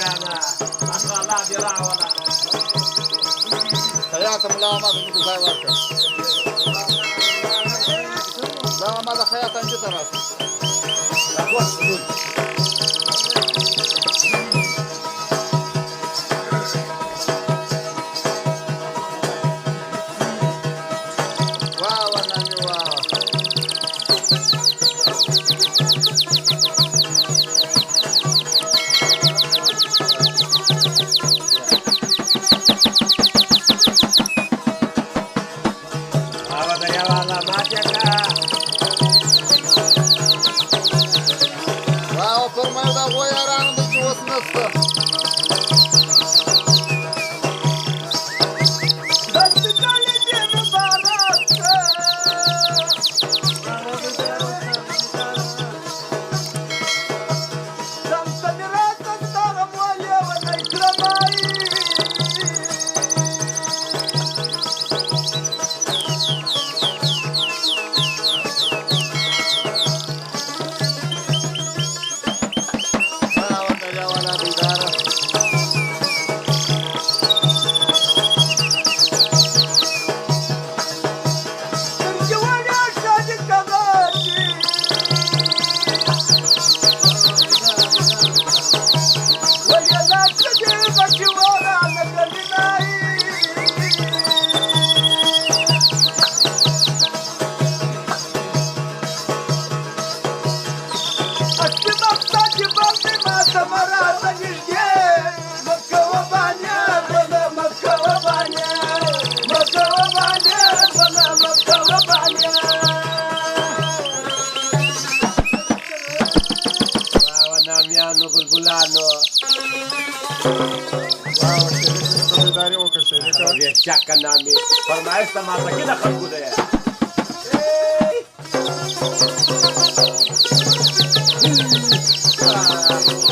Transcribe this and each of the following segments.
नाम्याना असा लादी रावाला काय आता मला माझं मी जाय वाटतं जावा माझा काय आता तिथं राहतो वा वा नामी वा आवाज यावाला माझ्या का वा परमायदा हो यार आनंदाची वस नसतं नाम्यानो बुलबुलानो Vecchiacca nami, ormai sta matta che da qualcuno è. Brava nami.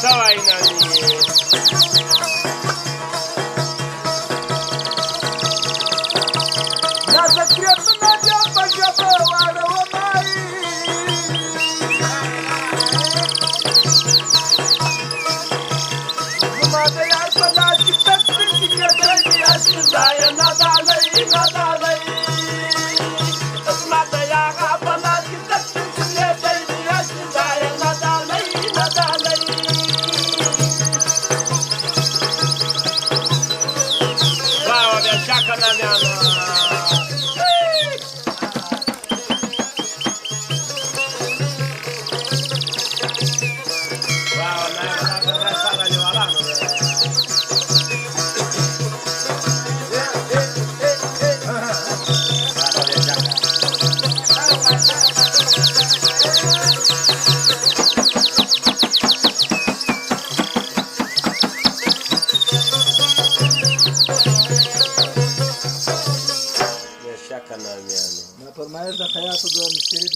Давай, Нами. Permaiz da hayatı da müşteri.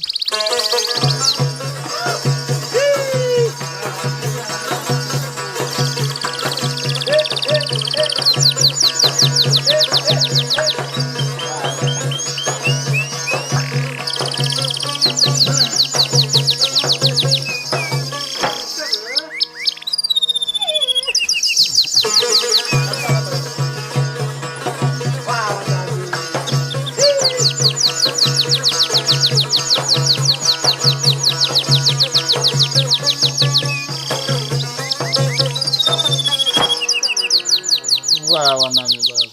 वा वा नामी बस